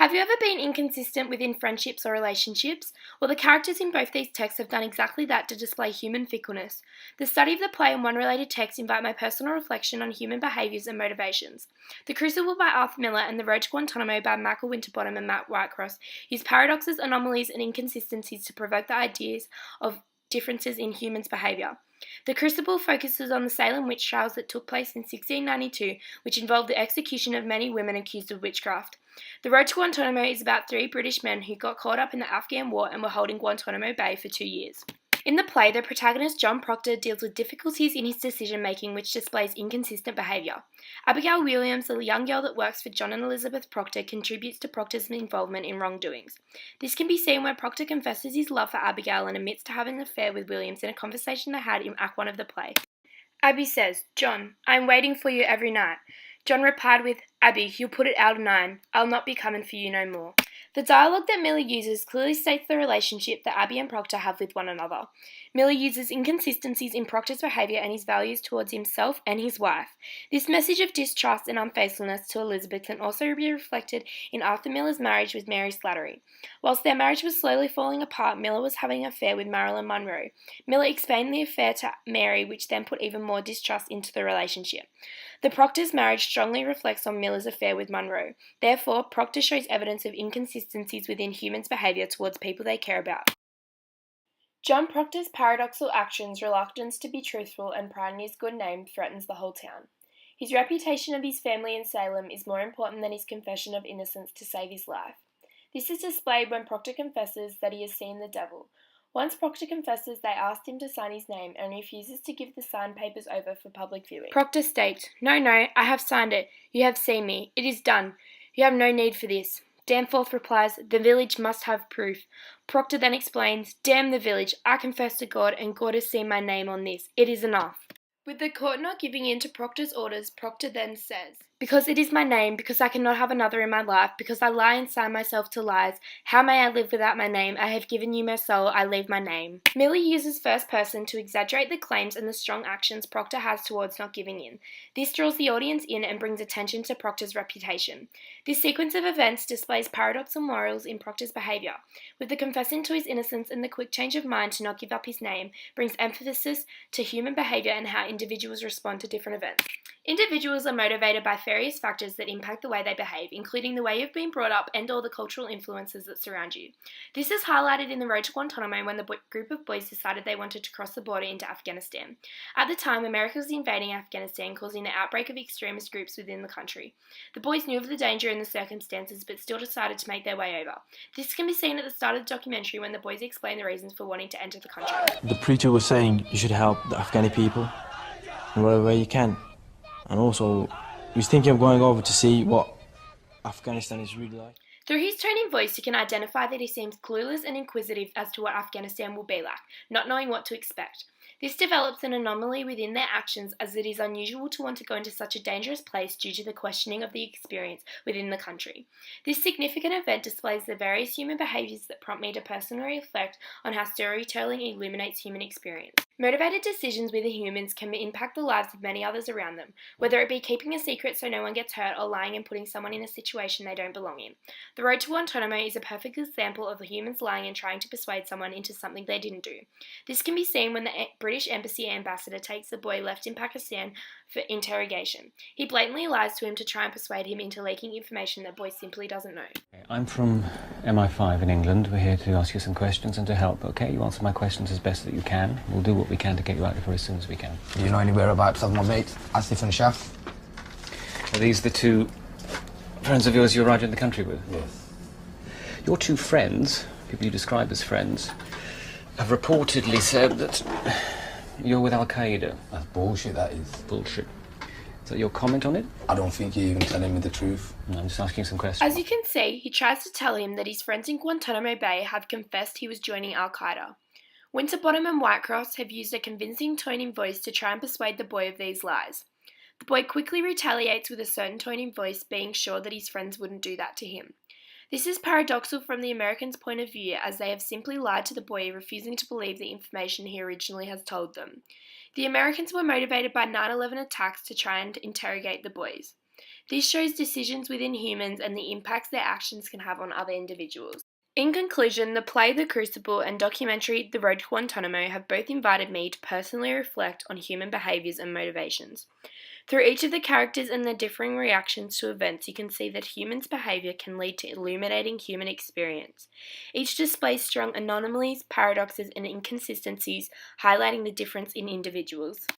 Have you ever been inconsistent within friendships or relationships? Well, the characters in both these texts have done exactly that to display human fickleness. The study of the play and one related text invite my personal reflection on human behaviours and motivations. The Crucible by Arthur Miller and The Road to Guantanamo by Michael Winterbottom and Matt Whitecross use paradoxes, anomalies, and inconsistencies to provoke the ideas of differences in humans' behaviour. The Crucible focuses on the Salem witch trials that took place in 1692, which involved the execution of many women accused of witchcraft. The Road to Guantanamo is about 3 British men who got caught up in the Afghan war and were held in Guantanamo Bay for 2 years. In the play, the protagonist John Proctor deals with difficulties in his decision-making which displays inconsistent behaviour. Abigail Williams, a young girl that works for John and Elizabeth Proctor, contributes to Proctor's involvement in wrongdoings. This can be seen where Proctor confesses his love for Abigail and admits to having an affair with Williams in a conversation they had in Act 1 of the play. Abby says, "John, I am waiting for you every night." John replied with, "Abby, you'll put it out of 9. I'll not be coming for you no more." The dialogue that Miller uses clearly states the relationship that Abby and Proctor have with one another. Miller uses inconsistencies in Proctor's behaviour and his values towards himself and his wife. This message of distrust and unfaithfulness to Elizabeth can also be reflected in Arthur Miller's marriage with Mary Slattery. Whilst their marriage was slowly falling apart, Miller was having an affair with Marilyn Monroe. Miller explained the affair to Mary, which then put even more distrust into the relationship. The Proctor's marriage strongly reflects on Miller's affair with Monroe. Therefore, Proctor shows evidence of inconsistencies within humans' behaviour towards people they care about. John Proctor's paradoxical actions, reluctance to be truthful, and pride in his good name threatens the whole town. His reputation of his family in Salem is more important than his confession of innocence to save his life. This is displayed when Proctor confesses that he has seen the devil. Once Proctor confesses they asked him to sign his name and refuses to give the signed papers over for public viewing. Proctor states, No, I have signed it. You have seen me. It is done. You have no need for this." Danforth replies, "The village must have proof." Proctor then explains, "Damn the village. I confess to God, and God has seen my name on this. It is enough." With the court not giving in to Proctor's orders, Proctor then says, "Because it is my name, because I cannot have another in my life, because I lie and sign myself to lies, how may I live without my name? I have given you my soul, I leave my name." Miller uses first person to exaggerate the claims and the strong actions Proctor has towards not giving in. This draws the audience in and brings attention to Proctor's reputation. This sequence of events displays paradoxical morals in Proctor's behaviour. With the confessing to his innocence and the quick change of mind to not give up his name, brings emphasis to human behaviour and how individuals respond to different events. Individuals are motivated by various factors that impact the way they behave, including the way you've been brought up and all the cultural influences that surround you. This is highlighted in The Road to Guantanamo when the group of boys decided they wanted to cross the border into Afghanistan. At the time, America was invading Afghanistan, causing an outbreak of extremist groups within the country. The boys knew of the danger and the circumstances, but still decided to make their way over. This can be seen at the start of the documentary when the boys explain the reasons for wanting to enter the country. The preacher was saying you should help the Afghani people in whatever way you can. And also, he was thinking of going over to see what Afghanistan is really like. Through his tone and voice, you can identify that he seems clueless and inquisitive as to what Afghanistan will be like, not knowing what to expect. This develops an anomaly within their actions, as it is unusual to want to go into such a dangerous place due to the questioning of the experience within the country. This significant event displays the various human behaviours that prompt me to personally reflect on how storytelling illuminates human experience. Motivated decisions within humans can impact the lives of many others around them, whether it be keeping a secret so no one gets hurt or lying and putting someone in a situation they don't belong in. The Road to Guantanamo is a perfect example of humans lying and trying to persuade someone into something they didn't do. This can be seen when the British Embassy ambassador takes the boy left in Pakistan for interrogation. He blatantly lies to him to try and persuade him into leaking information that boy simply doesn't know. I'm from MI5 in England. We're here to ask you some questions and to help, okay? You answer my questions as best that you can. We'll do what we can to get you out of here as soon as we can. Do you know any whereabouts of my mates, Asif and Shaf? Are these the 2 friends of yours you arrived in the country with? Yes. Your 2 friends, people you describe as friends, have reportedly said that you're with Al-Qaeda. That's bullshit, that is. Bullshit. Is that your comment on it? I don't think you're even telling me the truth. No, I'm just asking some questions. As you can see, he tries to tell him that his friends in Guantanamo Bay have confessed he was joining Al-Qaeda. Winterbottom and Whitecross have used a convincing tone in voice to try and persuade the boy of these lies. The boy quickly retaliates with a certain tone in voice, being sure that his friends wouldn't do that to him. This is paradoxical from the Americans' point of view, as they have simply lied to the boy, refusing to believe the information he originally has told them. The Americans were motivated by 9/11 attacks to try and interrogate the boys. This shows decisions within humans and the impacts their actions can have on other individuals. In conclusion, the play The Crucible and documentary The Road to Guantanamo have both invited me to personally reflect on human behaviours and motivations. Through each of the characters and their differing reactions to events, you can see that humans' behaviour can lead to illuminating human experience. Each displays strong anomalies, paradoxes, and inconsistencies, highlighting the difference in individuals.